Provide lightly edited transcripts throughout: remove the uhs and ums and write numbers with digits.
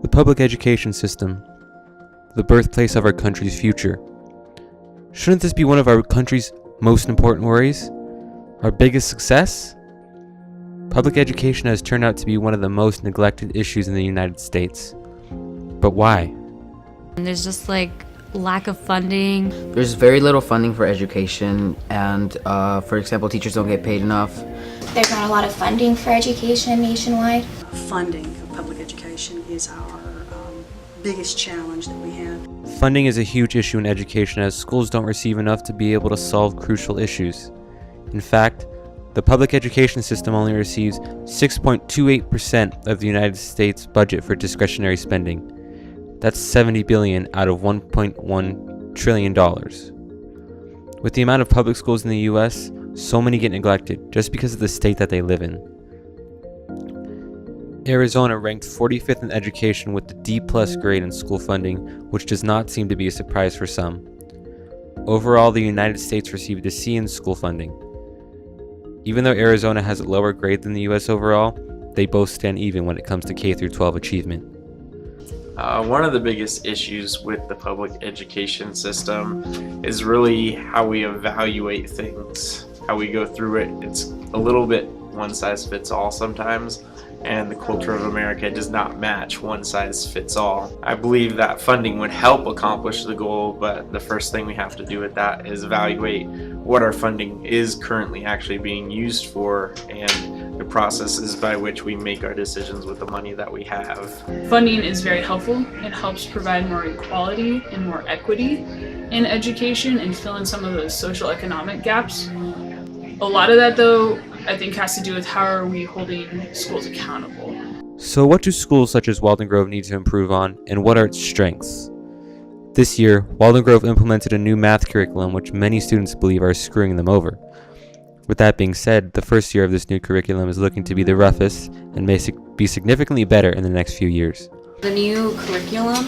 The public education system, the birthplace of our country's future. Shouldn't this be one of our country's most important worries? Our biggest success? Public education has turned out to be one of the most neglected issues in the United States. But why? And there's just lack of funding. There's very little funding for education, and for example, teachers don't get paid enough. There's not a lot of funding for education nationwide. Funding of public education is our biggest challenge that we have. Funding is a huge issue in education as schools don't receive enough to be able to solve crucial issues. In fact, the public education system only receives 6.28% of the United States budget for discretionary spending. That's $70 billion out of $1.1 trillion. With the amount of public schools in the US, so many get neglected just because of the state that they live in. Arizona ranked 45th in education with the D+ grade in school funding, which does not seem to be a surprise for some. Overall, the United States received a C in school funding. Even though Arizona has a lower grade than the US overall, they both stand even when it comes to K-12 achievement. One of the biggest issues with the public education system is really how we evaluate things, how we go through it. It's a little bit one size fits all sometimes, and the culture of America does not match one size fits all. I believe that funding would help accomplish the goal, but the first thing we have to do with that is evaluate what our funding is currently actually being used for and the processes by which we make our decisions with the money that we have. Funding is very helpful. It helps provide more equality and more equity in education and fill in some of those social economic gaps. A lot of that, though, I think has to do with how are we holding schools accountable. So what do schools such as Walden Grove need to improve on, and what are its strengths? This year, Walden Grove implemented a new math curriculum which many students believe are screwing them over. With that being said, the first year of this new curriculum is looking to be the roughest and may be significantly better in the next few years. The new curriculum,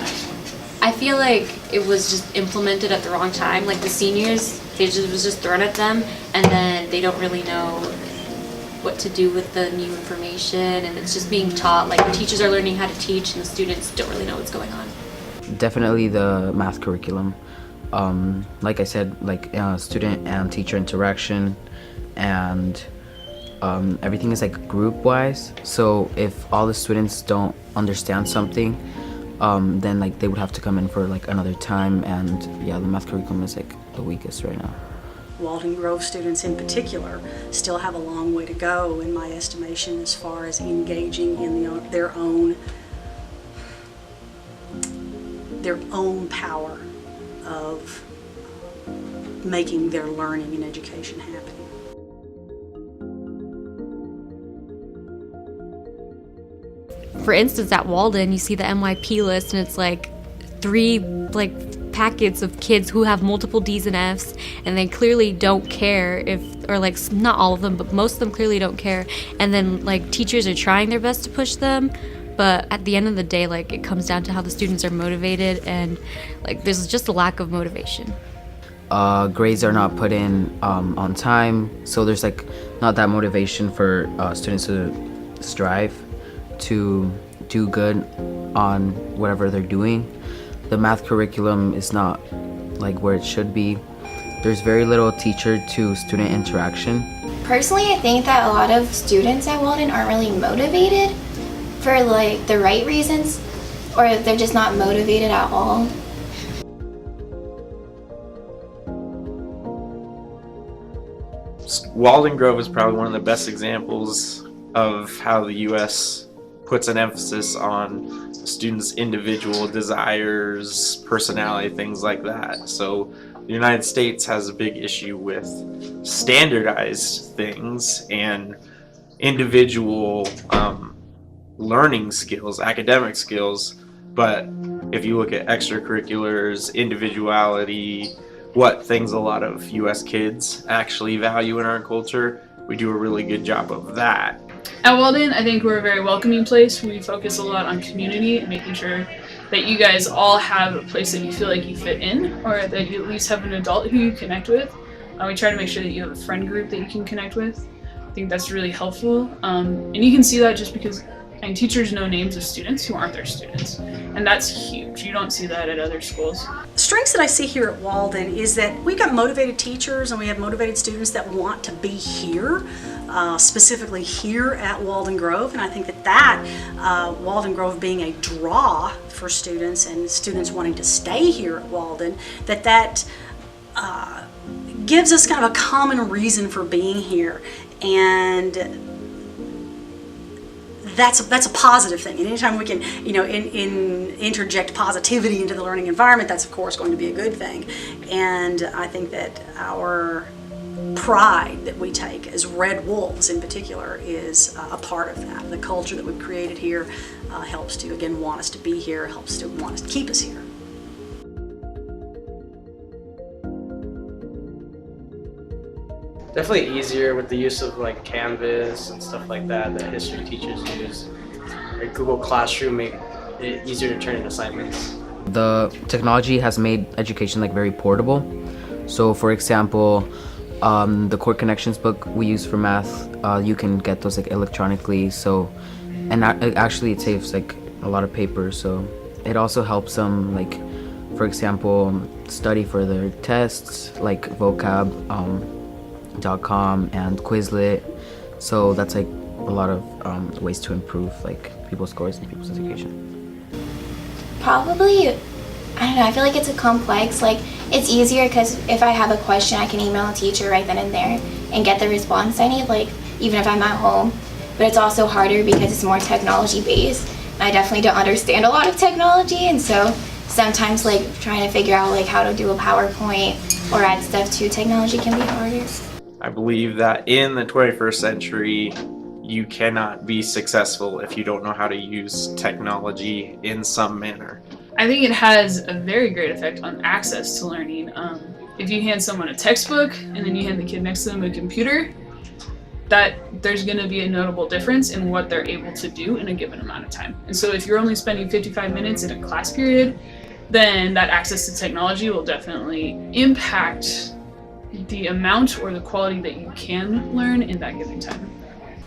I feel like it was just implemented at the wrong time. Like the seniors, it was just thrown at them, and then they don't really know what to do with the new information, and it's just being taught. Like the teachers are learning how to teach, and the students don't really know what's going on. Definitely the math curriculum. Like I said, student and teacher interaction, and everything is group-wise. So if all the students don't understand something, then they would have to come in for another time, and yeah, the math curriculum is the weakest right now. Walden Grove students in particular still have a long way to go in my estimation as far as engaging in their own power of making their learning and education happen. For instance, at Walden, you see the MYP list, and it's 3 packets of kids who have multiple D's and F's, and they clearly don't care not all of them, but most of them clearly don't care. And then teachers are trying their best to push them, but at the end of the day, it comes down to how the students are motivated, and there's just a lack of motivation. Grades are not put in on time, so there's not that motivation for students to strive to do good on whatever they're doing. The math curriculum is not where it should be. There's very little teacher to student interaction. Personally, I think that a lot of students at Walden aren't really motivated for the right reasons, or they're just not motivated at all. Walden Grove is probably one of the best examples of how the U.S. puts an emphasis on students' individual desires, personality, things like that. So the United States has a big issue with standardized things and individual learning skills, academic skills. But if you look at extracurriculars, individuality, what things a lot of U.S. kids actually value in our culture, we do a really good job of that. At Walden, I think we're a very welcoming place. We focus a lot on community and making sure that you guys all have a place that you feel like you fit in, or that you at least have an adult who you connect with. We try to make sure that you have a friend group that you can connect with. I think that's really helpful. And you can see that just because and teachers know names of students who aren't their students. And that's huge. You don't see that at other schools. Strengths that I see here at Walden is that we've got motivated teachers and we have motivated students that want to be here, specifically here at Walden Grove. And I think that Walden Grove being a draw for students and students wanting to stay here at Walden, that gives us kind of a common reason for being here. And that's a positive thing. And anytime we can, interject positivity into the learning environment, that's of course going to be a good thing. And I think that our pride that we take as Red Wolves in particular is a part of that. The culture that we've created here helps to, again, want us to be here, helps to want us to keep us here. Definitely easier with the use of like Canvas and stuff like that history teachers use. Like Google Classroom make it easier to turn in assignments. The technology has made education like very portable. So for example, the Core Connections book we use for math, you can get those like electronically. So, and actually it saves like a lot of paper. So it also helps them like, for example, study for their tests like vocab.com and Quizlet. So that's like a lot of ways to improve like people's scores and people's education. Probably, I don't know, I feel like it's a complex, like it's easier because if I have a question I can email a teacher right then and there and get the response I need, like even if I'm at home. But it's also harder because it's more technology based. I definitely don't understand a lot of technology, and so sometimes like trying to figure out like how to do a PowerPoint or add stuff to technology can be harder. I believe that in the 21st century, you cannot be successful if you don't know how to use technology in some manner. I think it has a very great effect on access to learning. If you hand someone a textbook and then you hand the kid next to them a computer, that there's going to be a notable difference in what they're able to do in a given amount of time. And so if you're only spending 55 minutes in a class period, then that access to technology will definitely impact the amount or the quality that you can learn in that given time.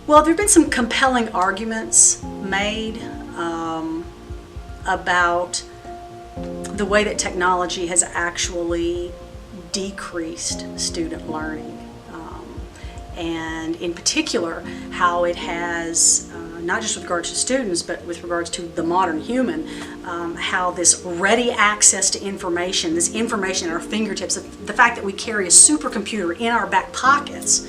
Well, there have been some compelling arguments made about the way that technology has actually decreased student learning. And in particular, how it has, not just with regards to students, but with regards to the modern human, how this ready access to information, this information at our fingertips, the fact that we carry a supercomputer in our back pockets,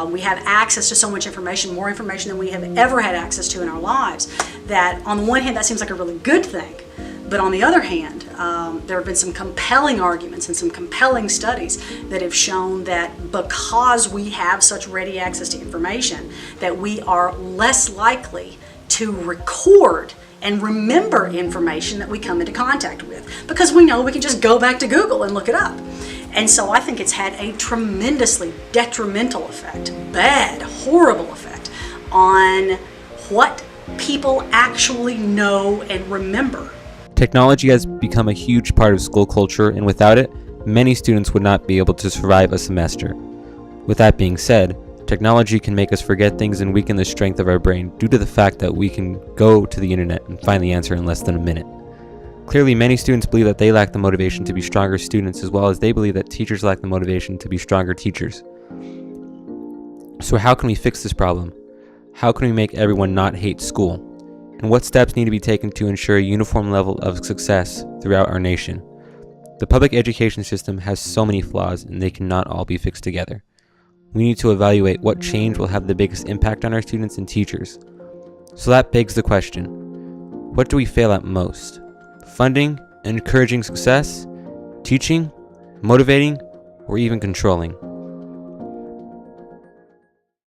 we have access to so much information, more information than we have ever had access to in our lives, that on the one hand, that seems like a really good thing. But on the other hand, there have been some compelling arguments and some compelling studies that have shown that because we have such ready access to information, that we are less likely to record and remember information that we come into contact with, because we know we can just go back to Google and look it up. And so I think it's had a tremendously detrimental effect, bad, horrible effect on what people actually know and remember. Technology has become a huge part of school culture, and without it, many students would not be able to survive a semester. With that being said, technology can make us forget things and weaken the strength of our brain due to the fact that we can go to the internet and find the answer in less than a minute. Clearly, many students believe that they lack the motivation to be stronger students, as well as they believe that teachers lack the motivation to be stronger teachers. So how can we fix this problem? How can we make everyone not hate school? And what steps need to be taken to ensure a uniform level of success throughout our nation? The public education system has so many flaws, and they cannot all be fixed together. We need to evaluate what change will have the biggest impact on our students and teachers. So that begs the question, what do we fail at most? Funding, encouraging success, teaching, motivating, or even controlling?